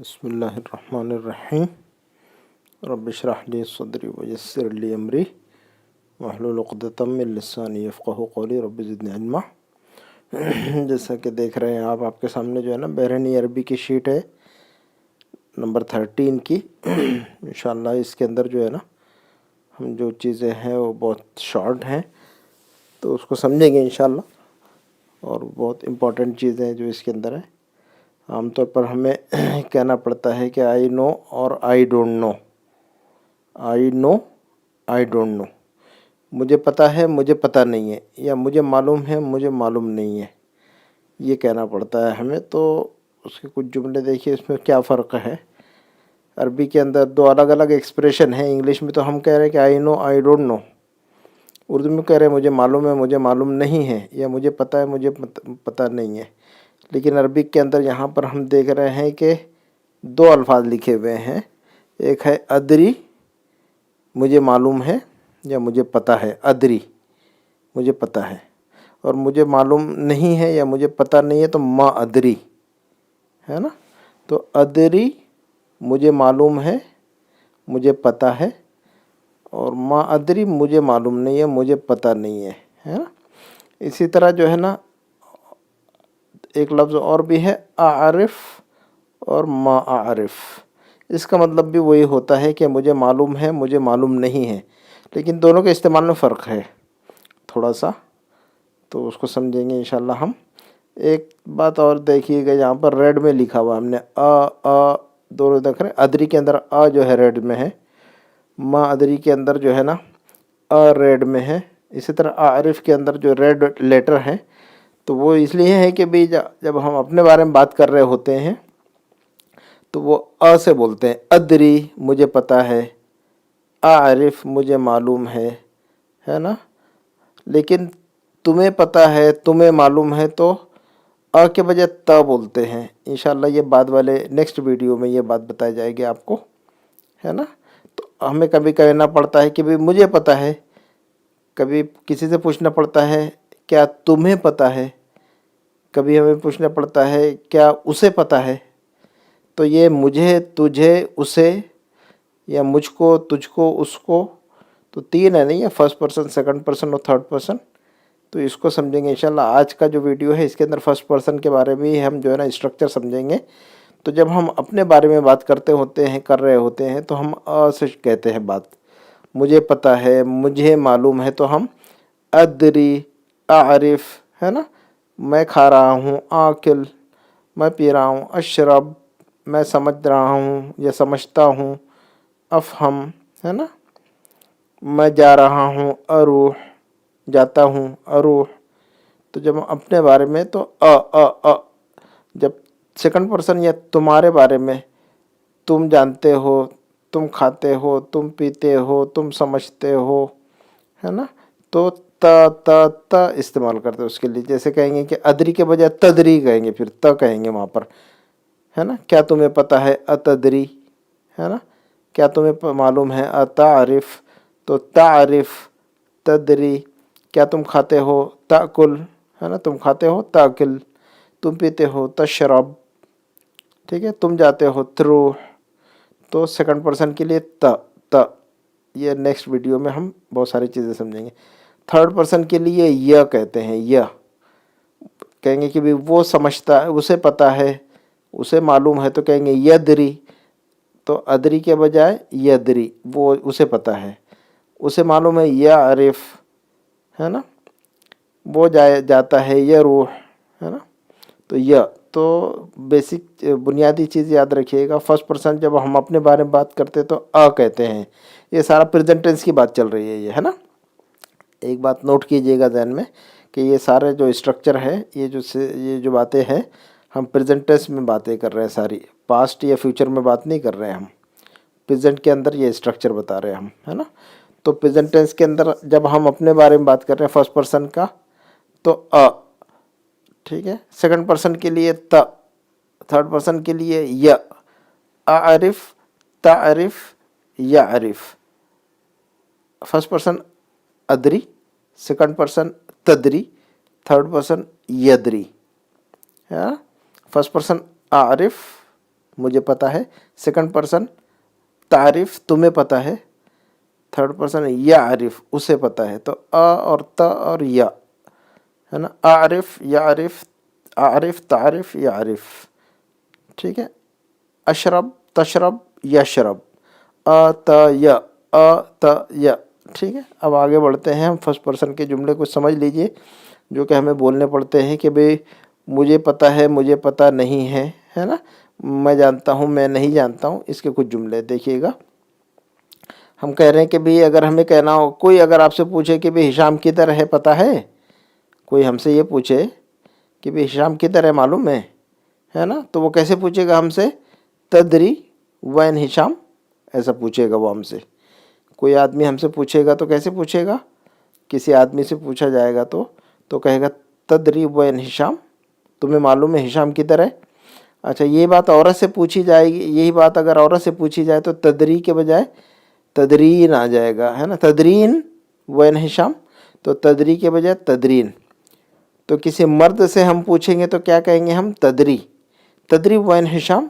بسم الله الرحمن الرحیم رب اشرح لی صدری ویسر لی امری واحلل عقدۃ من لسانی یفقہوا قولی رب زدنی علما۔ جیسا کہ دیکھ رہے ہیں آپ کے سامنے جو ہے نا بحرینی عربی کی شیٹ ہے نمبر 13 کی۔ انشاءاللہ اس کے اندر جو ہے نا ہم جو چیزیں ہیں وہ بہت شارٹ ہیں تو اس کو سمجھیں گے انشاءاللہ، اور بہت امپورٹنٹ چیزیں ہیں جو اس کے اندر ہیں۔ عام طور پر ہمیں کہنا پڑتا ہے کہ آئی نو اور I don't know, I know I don't know, مجھے پتہ ہے مجھے پتہ نہیں ہے، یا مجھے معلوم ہے مجھے معلوم نہیں ہے، یہ کہنا پڑتا ہے ہمیں۔ تو اس کے کچھ جملے دیکھیے اس میں کیا فرق ہے۔ عربی کے اندر دو الگ الگ ایکسپریشن ہیں۔ انگلش میں تو ہم کہہ رہے ہیں کہ آئی نو آئی ڈونٹ نو، اردو میں کہہ رہے ہیں مجھے معلوم ہے مجھے معلوم نہیں ہے، یا مجھے پتہ ہے مجھے پتہ نہیں ہے۔ لیکن عربک کے اندر یہاں پر ہم دیکھ رہے ہیں کہ دو الفاظ لکھے ہوئے ہیں، ایک ہے ادری، مجھے معلوم ہے یا مجھے پتہ ہے، ادری مجھے پتہ ہے، اور مجھے معلوم نہیں ہے یا مجھے پتہ نہیں ہے تو ما ادری ہے نا۔ تو ادری مجھے معلوم ہے مجھے پتہ ہے، اور ما ادری مجھے معلوم نہیں ہے مجھے پتہ نہیں ہے نا۔ اسی طرح جو ہے نا ایک لفظ اور بھی ہے اعرف اور ما اعرف، اس کا مطلب بھی وہی ہوتا ہے کہ مجھے معلوم ہے مجھے معلوم نہیں ہے، لیکن دونوں کے استعمال میں فرق ہے تھوڑا سا، تو اس کو سمجھیں گے انشاءاللہ ہم۔ ایک بات اور دیکھیے گا، یہاں پر ریڈ میں لکھا ہوا ہم نے دونوں دیکھ رہے ہیں۔ ادری کے اندر جو ہے ریڈ میں ہے، ما ادری کے اندر جو ہے نا ریڈ میں ہے۔ اسی طرح اعرف کے اندر جو ریڈ لیٹر ہے، تو وہ اس لیے ہے کہ بھی جب ہم اپنے بارے میں بات کر رہے ہوتے ہیں تو وہ سے بولتے ہیں، ادری مجھے پتہ ہے، اعرف مجھے معلوم ہے نا۔ لیکن تمہیں پتہ ہے تمہیں معلوم ہے تو کے بجائے تا بولتے ہیں۔ انشاءاللہ یہ بعد والے نیکسٹ ویڈیو میں یہ بات بتائی جائے گی آپ کو، ہے نا۔ تو ہمیں کبھی کہنا پڑتا ہے کہ بھی مجھے پتہ ہے، کبھی کسی سے پوچھنا پڑتا ہے کیا تمہیں پتہ ہے، کبھی ہمیں پوچھنا پڑتا ہے کیا اسے پتہ ہے۔ تو یہ مجھے، تجھے، اسے، یا مجھ کو، تجھ کو، اس کو، تو تین ہے نہیں ہے، فرسٹ پرسن، سیکنڈ پرسن اور تھرڈ پرسن، تو اس کو سمجھیں گے انشاءاللہ۔ آج کا جو ویڈیو ہے اس کے اندر فرسٹ پرسن کے بارے میں ہم جو ہے نا اسٹرکچر سمجھیں گے۔ تو جب ہم اپنے بارے میں بات کرتے ہوتے ہیں، کر رہے ہوتے ہیں، تو ہم سے کہتے ہیں بات، مجھے پتہ ہے مجھے معلوم ہے تو ہم ادری، اعرف ہے نا۔ میں کھا رہا ہوں، آکل میں پی رہا ہوں، اشرب میں سمجھ رہا ہوں یا سمجھتا ہوں، افہم ہے نا۔ میں جا رہا ہوں، اروح جاتا ہوں، اروح۔ تو جب ہم اپنے بارے میں تو جب سیکنڈ پرسن یا تمہارے بارے میں، تم جانتے ہو، تم کھاتے ہو، تم پیتے ہو، تم سمجھتے ہو، ہے نا، تو تا استعمال کرتے اس کے لیے۔ جیسے کہیں گے کہ ادری کے بجائے تدری کہیں گے، پھر تا کہیں گے وہاں پر، ہے نا۔ کیا تمہیں پتہ ہے، اتدری ہے نا۔ کیا تمہیں معلوم ہے، اتعرف، تو تعرف، تدری۔ کیا تم کھاتے ہو، تاکل ہے نا، تم کھاتے ہو، تاکل۔ تم پیتے ہو، تشرب، ٹھیک ہے۔ تم جاتے ہو، تروح۔ تو سیکنڈ پرسن کے لیے تا، یہ نیکسٹ ویڈیو میں ہم بہت ساری چیزیں سمجھیں گے۔ تھرڈ پرسن کے لیے یا کہتے ہیں، یا کہیں گے کہ بھی وہ سمجھتا ہے، اسے پتہ ہے، اسے معلوم ہے، تو کہیں گے یدری۔ تو ادری کے بجائے یدری، وہ اسے پتہ ہے، اسے معلوم ہے، یعرف ہے نا، وہ جاتا ہے، یروح ہے نا۔ تو تو بیسک بنیادی چیز یاد رکھیے گا، فرسٹ پرسن جب ہم اپنے بارے میں بات کرتے تو کہتے ہیں۔ یہ سارا پریزنٹ ٹینس کی بات چل رہی ہے، یہ ہے نا۔ ایک بات نوٹ کیجئے گا ذہن میں کہ یہ سارے جو اسٹرکچر ہے، یہ جو باتیں ہیں، ہم پریزنٹ ٹینس میں باتیں کر رہے ہیں ساری، پاسٹ یا فیوچر میں بات نہیں کر رہے ہیں ہم، پریزنٹ کے اندر یہ اسٹرکچر بتا رہے ہیں ہم، ہے نا۔ تو پریزنٹ ٹینس کے اندر جب ہم اپنے بارے میں بات کر رہے ہیں فرسٹ پرسن کا تو ٹھیک ہے۔ سیکنڈ پرسن کے لیے تا، تھرڈ پرسن کے لیے یا، اعرف، تعرف، یعرف۔ فرسٹ پرسن ادری، سیکنڈ پرسن تدری، تھرڈ پرسن یدری، فرسٹ پرسن اعرف مجھے پتہ ہے. سیکنڈ پرسن تعریف تمہیں پتہ ہے. تھرڈ پرسن یعرف اسے پتہ ہے. تو اور اور یا ہے نا. اعرف یعرف، اعرف تعرف یعرف. ٹھیک ہے. اشرب تشرب یشرب. یا یا. ٹھیک ہے. اب آگے بڑھتے ہیں ہم فرسٹ پرسن کے جملے کو سمجھ لیجئے جو کہ ہمیں بولنے پڑتے ہیں کہ بھئی مجھے پتہ ہے، مجھے پتہ نہیں ہے نا. میں جانتا ہوں، میں نہیں جانتا ہوں. اس کے کچھ جملے دیکھیے گا. ہم کہہ رہے ہیں کہ بھئی اگر ہمیں کہنا ہو، کوئی اگر آپ سے پوچھے کہ بھئی ہشام کدھر ہے پتہ ہے، کوئی ہم سے یہ پوچھے کہ بھئی ہشام کدھر ہے معلوم ہے نا، تو وہ کیسے پوچھے گا ہم سے؟ تدری وین ہشام، ایسا پوچھے گا وہ ہم سے. کوئی آدمی ہم سے پوچھے گا تو کیسے پوچھے گا؟ کسی آدمی سے پوچھا جائے گا تو کہے گا تدری وین ہشام، تمہیں معلوم ہے ہشام کدھر ہے. اچھا، یہ بات عورت سے پوچھی جائے گی. یہی بات اگر عورت سے پوچھی جائے تو تدری کے بجائے تدرین آ جائے گا، ہے نا. تدرین وین ہشام، تو تدری کے بجائے تدرین. تو کسی مرد سے ہم پوچھیں گے تو کیا کہیں گے ہم؟ تدری. تدری وین ہشام،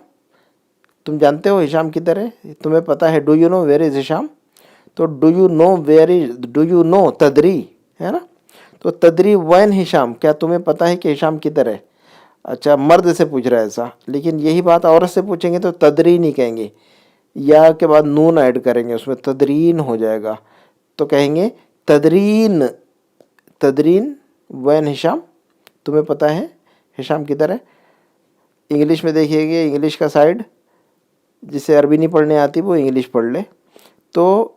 تم جانتے ہو ہشام کدھر ہے، تمہیں پتہ ہے. Do you know where is Hisham. تو ڈو یو نو تدری ہے نا. تو تدری وین ہشام، کیا تمہیں پتہ ہے کہ ہشام کدھر ہے. اچھا، مرد سے پوچھ رہا ہے ایسا. لیکن یہی بات عورت سے پوچھیں گے تو تدری نہیں کہیں گے، یا کے بعد نون ایڈ کریں گے، اس میں تدرین ہو جائے گا. تو کہیں گے تدرین. تدرین وین ہشام، تمہیں پتہ ہے ہشام کدھر ہے. انگلش میں دیکھیے گے، انگلش کا سائڈ، جسے عربی نہیں پڑھنے آتی وہ انگلش پڑھ لے. تو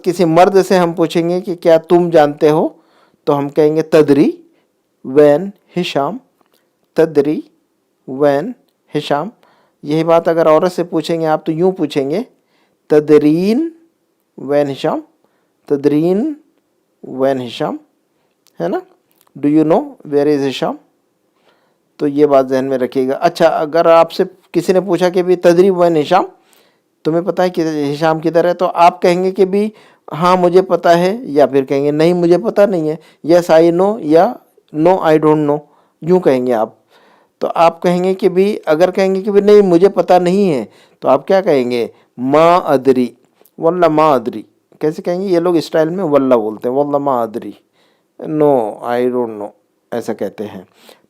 کسی مرد سے ہم پوچھیں گے کہ کیا تم جانتے ہو، تو ہم کہیں گے تدری وین ہشام. تدری وین ہشام. یہی بات اگر عورت سے پوچھیں گے آپ تو یوں پوچھیں گے تدرین وین ہشام. تدرین وین ہشام، ہے نا. Do you know where is Hisham. تو یہ بات ذہن میں رکھیے گا. اچھا، اگر آپ سے کسی نے پوچھا کہ بھی تدری وین ہشام، تمہیں پتہ ہے کہ ہشام کدھر ہے، تو آپ کہیں گے کہ بھی ہاں مجھے پتہ ہے، یا پھر کہیں گے نہیں مجھے پتہ نہیں ہے. یس آئی نو، یا نو آئی ڈونٹ نو، یوں کہیں گے آپ. تو آپ کہیں گے کہ بھی اگر کہیں گے کہ بھی نہیں مجھے پتہ نہیں ہے، تو آپ کیا کہیں گے؟ ما ادری. واللہ ما ادری. کیسے کہیں گے؟ یہ لوگ اسٹائل میں واللہ بولتے ہیں. واللہ ما ادری، نو آئی ڈونٹ نو، ایسا کہتے ہیں.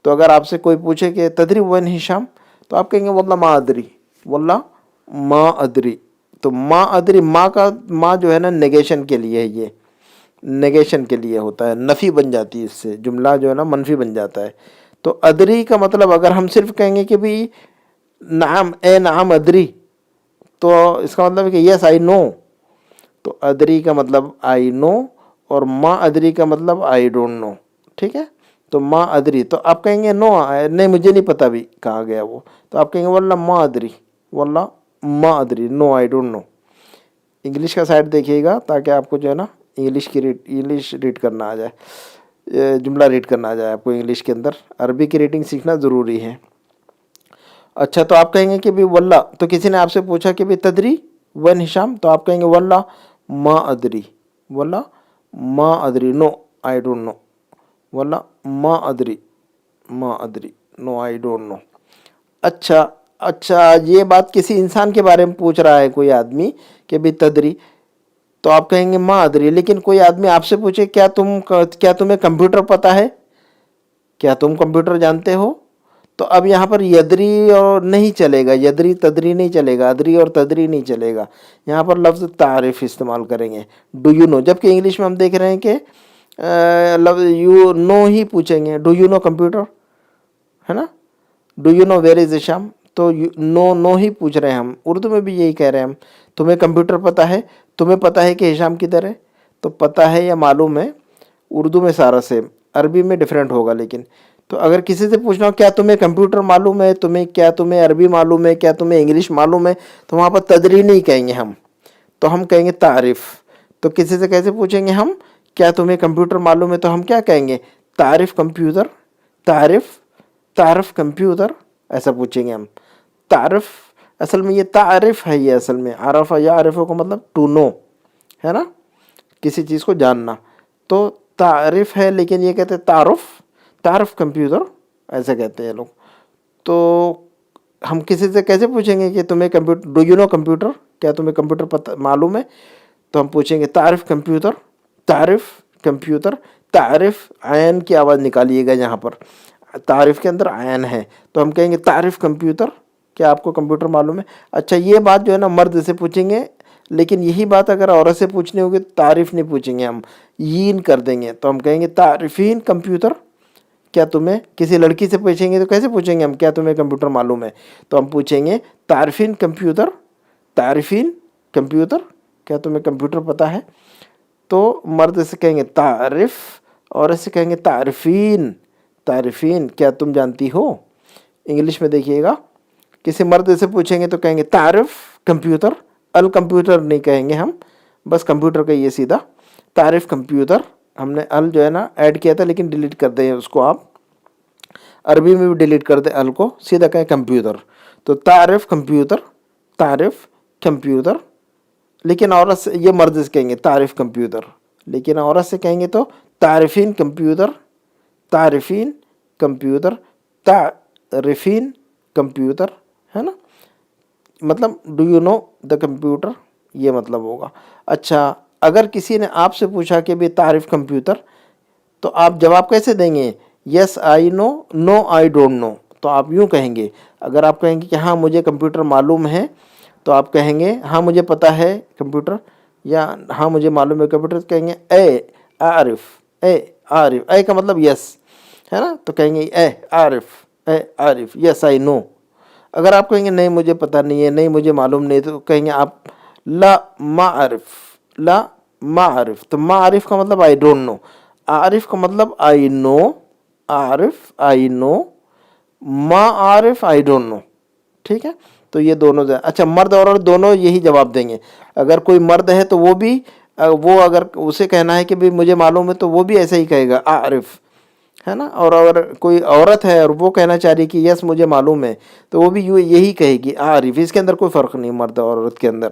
تو اگر آپ سے کوئی پوچھے کہ تدری وین ہشام، تو آپ کہیں گے واللہ ما ادری. واللہ ما ادری. تو ما ادری، ما جو ہے نا نیگیشن کے لیے ہے. یہ نیگیشن کے لیے ہوتا ہے، نفی بن جاتی ہے، اس سے جملہ جو ہے نا منفی بن جاتا ہے. تو ادری کا مطلب اگر ہم صرف کہیں گے کہ بھی نعم، اے نعم ادری، تو اس کا مطلب ہے کہ یس آئی نو. تو ادری کا مطلب آئی نو، اور ما ادری کا مطلب آئی ڈونٹ نو. ٹھیک ہے. تو ما ادری، تو آپ کہیں گے نو، نہیں مجھے نہیں پتہ بھی کہاں گیا وہ، تو آپ کہیں گے واللہ ما ادری. واللہ ما ادری، نو آئی ڈونٹ نو. انگلش کا سائڈ دیکھیے گا تاکہ آپ کو جو ہے نا انگلش ریڈ کرنا آ جائے، جملہ ریڈ کرنا آ جائے آپ کو انگلش کے اندر. عربی کی ریڈنگ سیکھنا ضروری ہے. اچھا، تو آپ کہیں گے کہ بھی واللہ، تو کسی نے آپ سے پوچھا کہ بھی تدری وین ہشام، تو آپ کہیں گے واللہ ما ادری. واللہ ما ادری، نو آئی ڈونٹ نو. واللہ ما ادری، ما ادری، نو آئی ڈونٹ نو. اچھا، یہ بات کسی انسان کے بارے میں پوچھ رہا ہے کوئی آدمی کہ بھی تدری، تو آپ کہیں گے ما ادری. لیکن کوئی آدمی آپ سے پوچھے کیا تمہیں کمپیوٹر پتہ ہے، کیا تم کمپیوٹر جانتے ہو، تو اب یہاں پر یدری اور نہیں چلے گا، یدری تدری نہیں چلے گا، ادری اور تدری نہیں چلے گا. یہاں پر لفظ تعریف استعمال کریں گے. ڈو یو نو، جبکہ انگلش میں ہم دیکھ رہے ہیں کہ لفظ یو نو ہی پوچھیں گے. ڈو یو نو کمپیوٹر، ہے نا. Do you know where is Hisham, تو نو ہی پوچھ رہے ہیں ہم. اردو میں بھی یہی کہہ رہے ہیں ہم، تمہیں کمپیوٹر پتہ ہے، تمہیں پتہ ہے کہ ہشام کدھر ہے. تو پتہ ہے یا معلوم ہے، اردو میں سارا سیم، عربی میں ڈیفرنٹ ہوگا. لیکن تو اگر کسی سے پوچھنا ہو کیا تمہیں کمپیوٹر معلوم ہے، کیا تمہیں عربی معلوم ہے، کیا تمہیں انگلش معلوم ہے، تو وہاں پر تدری نہیں کہیں گے ہم، تو ہم کہیں گے تعریف. تو کسی سے کیسے پوچھیں گے ہم کیا تمہیں کمپیوٹر معلوم ہے، تو ہم کیا کہیں گے؟ تعریف کمپیوٹر. تعریف کمپیوٹر، ایسا پوچھیں گے ہم. تعریف اصل میں یہ تعریف ہے، یہ اصل میں عرفہ یا عارفہ کو مطلب ٹو نو، ہے نا، کسی چیز کو جاننا. تو تعریف ہے، لیکن یہ کہتے ہیں تعارف کمپیوٹر، ایسا کہتے ہیں لوگ. تو ہم کسی سے کیسے پوچھیں گے کہ تمہیں computer, do you know computer, کیا تمہیں کمپیوٹر پتہ معلوم ہے؟ تو ہم پوچھیں گے تعریف کمپیوٹر، تعریف کمپیوٹر، تعریف عین کی آواز نکالیے گا یہاں پر، تعریف کے اندر عین ہے، تو ہم کہیں گے تعریف کمپیوٹر، کیا آپ کو کمپیوٹر معلوم ہے؟ اچھا یہ بات جو ہے نا مرد سے پوچھیں گے، لیکن یہی بات اگر عورت سے پوچھنی ہوگی تو تعریف نہیں پوچھیں گے، ہم یین کر دیں گے، تو ہم کہیں گے تعریفین کمپیوٹر، کیا تمہیں، کسی لڑکی سے پوچھیں گے تو کیسے پوچھیں گے ہم کیا تمہیں کمپیوٹر معلوم ہے؟ تو ہم پوچھیں گے تعریفین کمپیوٹر، تعریفین کمپیوٹر، کیا تمہیں کمپیوٹر پتہ ہے؟ تو مرد سے کہیں گے تعریف، عورت سے کہیں گے تعریفین، تعریفین، کیا تم جانتی ہو؟ انگلش میں دیکھیے گا، کسی مرد سے پوچھیں گے تو کہیں گے تعریف کمپیوٹر، الکمپیوٹر نہیں کہیں گے ہم، بس کمپیوٹر کا یہ سیدھا تعریف کمپیوٹر، ہم نے ال جو ہے نا ایڈ کیا تھا لیکن ڈیلیٹ کر دیں اس کو، آپ عربی میں بھی ڈیلیٹ کر دیں ال کو، سیدھا کہیں کمپیوٹر، تو تعریف کمپیوٹر، تعریف کمپیوٹر، لیکن عورت سے، یہ مرد سے کہیں گے تعریف کمپیوٹر، لیکن عورت سے کہیں گے تو تعریفین کمپیوٹر، تعریفین کمپیوٹر، تعریفین کمپیوٹر، ہے نا، مطلب do you know the computer, یہ مطلب ہوگا۔ اچھا اگر کسی نے آپ سے پوچھا کہ بھی تعریف کمپیوٹر، تو آپ جواب کیسے دیں گے؟ یس آئی نو، نو آئی ڈونٹ نو، تو آپ یوں کہیں گے، اگر آپ کہیں گے کہ ہاں مجھے کمپیوٹر معلوم ہے، تو آپ کہیں گے ہاں مجھے پتہ ہے کمپیوٹر، یا ہاں مجھے معلوم ہے کمپیوٹر، تو کہیں گے اے عارف، اے عارف، اے کا مطلب یس ہے نا، تو کہیں گے اے عارف، اے عارف، یس آئی نو۔ اگر آپ کہیں گے نہیں مجھے پتہ نہیں ہے، نہیں مجھے معلوم نہیں، تو کہیں گے آپ لا ما عارف، لا ما عارف، تو ما عارف کا مطلب آئی ڈونٹ نو، عارف کا مطلب آئی نو، عارف آئی نو، ما عارف آئی ڈونٹ نو، ٹھیک ہے، تو یہ دونوں اچھا مرد اور عورت دونوں یہی جواب دیں گے، اگر کوئی مرد ہے تو وہ بھی، وہ اگر اسے کہنا ہے کہ بھی مجھے معلوم ہے تو وہ بھی ایسا ہی کہے گا عارف، ہے نا، اور اگر کوئی عورت ہے اور وہ کہنا چاہ رہی کہ یس مجھے معلوم ہے، تو وہ بھی یہی کہے گی عارف، اس کے اندر کوئی فرق نہیں مرد اور عورت کے اندر،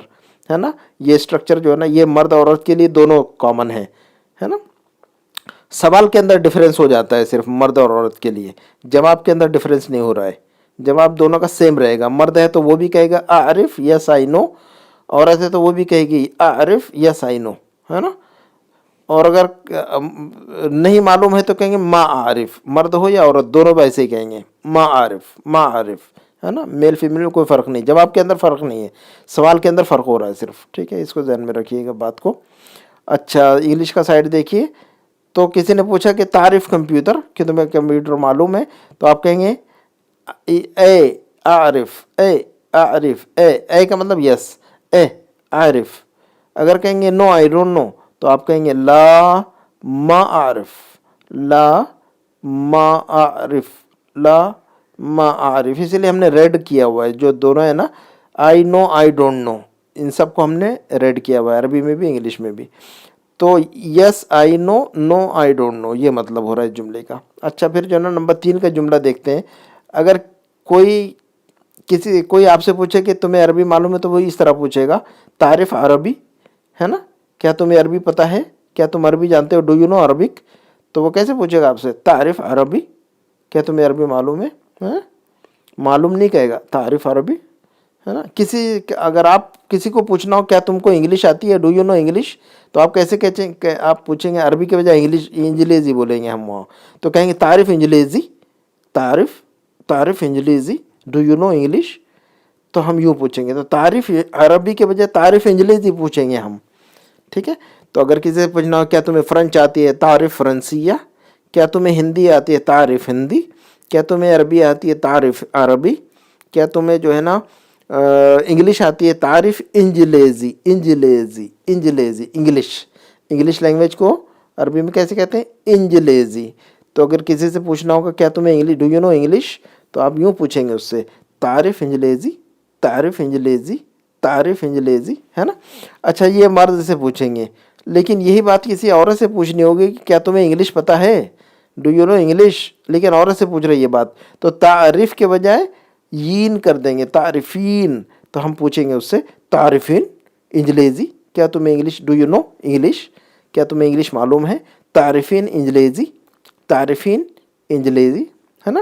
ہے نا، یہ اسٹرکچر جو ہے نا یہ مرد اور عورت کے لیے دونوں کامن ہے نا، سوال کے اندر ڈفرینس ہو جاتا ہے صرف مرد اور عورت کے لیے، جواب کے اندر ڈفرینس نہیں ہو رہا ہے، جواب دونوں کا سیم رہے گا، مرد ہے تو وہ بھی کہے گا عارف یس آئی نو، عورت ہے تو وہ بھی کہے گی عارف یس آئی نو، ہے نا، اور اگر نہیں معلوم ہے تو کہیں گے ما عارف، مرد ہو یا عورت دونوں ویسے ہی کہیں گے ما عارف، ما عارف، ہے نا، میل فیمیل میں کوئی فرق نہیں، جواب کے اندر فرق نہیں ہے، سوال کے اندر فرق ہو رہا ہے صرف، ٹھیک ہے، اس کو ذہن میں رکھیے گا بات کو۔ اچھا انگلش کا سائڈ دیکھیے، تو کسی نے پوچھا کہ تعریف کمپیوٹر، کہ تمہیں کمپیوٹر معلوم ہے، تو آپ کہیں گے اے عارف، اے عارف، اے کا مطلب یس، اے عارف، اگر کہیں گے نو آئی ڈونٹ نو، تو آپ کہیں گے لا ما عارف، لا ما عارف، لا ما عارف، اسی لیے ہم نے ریڈ کیا ہوا ہے جو دونوں ہے نا، آئی نو آئی ڈونٹ نو، ان سب کو ہم نے ریڈ کیا ہوا ہے، عربی میں بھی انگلش میں بھی، تو یس آئی نو، نو آئی ڈونٹ نو، یہ مطلب ہو رہا ہے جملے کا۔ اچھا پھر جو ہے نا نمبر 3 کا جملہ دیکھتے ہیں، اگر کوئی آپ سے پوچھے کہ تمہیں عربی معلوم ہے، تو وہ اس طرح پوچھے گا تعریف عربی، ہے نا، کیا تمہیں عربی پتہ ہے، کیا تم عربی جانتے ہو، ڈو یو نو عربک، تو وہ کیسے پوچھے گا آپ سے تعریف عربی، کیا تمہیں عربی معلوم ہے، معلوم نہیں کہے گا، تعریف عربی، ہے نا، اگر آپ کسی کو پوچھنا ہو کیا تم کو انگلش آتی ہے، ڈو یو نو انگلش، تو آپ کیسے کہتے ہیں کہ آپ پوچھیں گے عربی کے بجائے انجلیزی بولیں گے ہم وہاں، تو کہیں گے تعریف انجلیزی، تعریف انجلیزی، ڈو یو نو انگلش، تو ہم یوں پوچھیں گے، تو تعریف عربی کے بجائے تعریف انجلیزی پوچھیں گے ہم، ٹھیک ہے، تو اگر کسی سے پوچھنا ہو کیا تمہیں فرنچ آتی ہے، تعریف فرنسیہ، کیا تمہیں ہندی آتی ہے، تعریف ہندی، کیا تمہیں عربی آتی ہے، تعریف عربی، کیا تمہیں جو ہے نا انگلش آتی ہے، تعریف انجلیزی، انجلیزی، انجلیزی، انگلش لینگویج کو عربی میں کیسے کہتے ہیں، انجلیزی، تو اگر کسی سے پوچھنا ہوگا کیا تمہیں English, do you know English, تو آپ یوں پوچھیں گے اس سے تعریف انجلیزی، تعریف انجلیزی، تعریف انجلیزی، ہے نا۔ اچھا یہ مرد سے پوچھیں گے، لیکن یہی بات کسی عورت سے پوچھنی ہوگی کہ کیا تمہیں انگلش پتہ ہے، ڈو یو نو انگلش، لیکن عورت سے پوچھ رہی ہے بات، تو تعریف کے بجائے یین کر دیں گے، تعریفین، تو ہم پوچھیں گے اس سے تعریفین انجلیزی، کیا تمہیں English, do you know English, کیا تمہیں انگلش معلوم ہے، تعریفین انجلیزی، تعریفین انجلیزی، ہے نا۔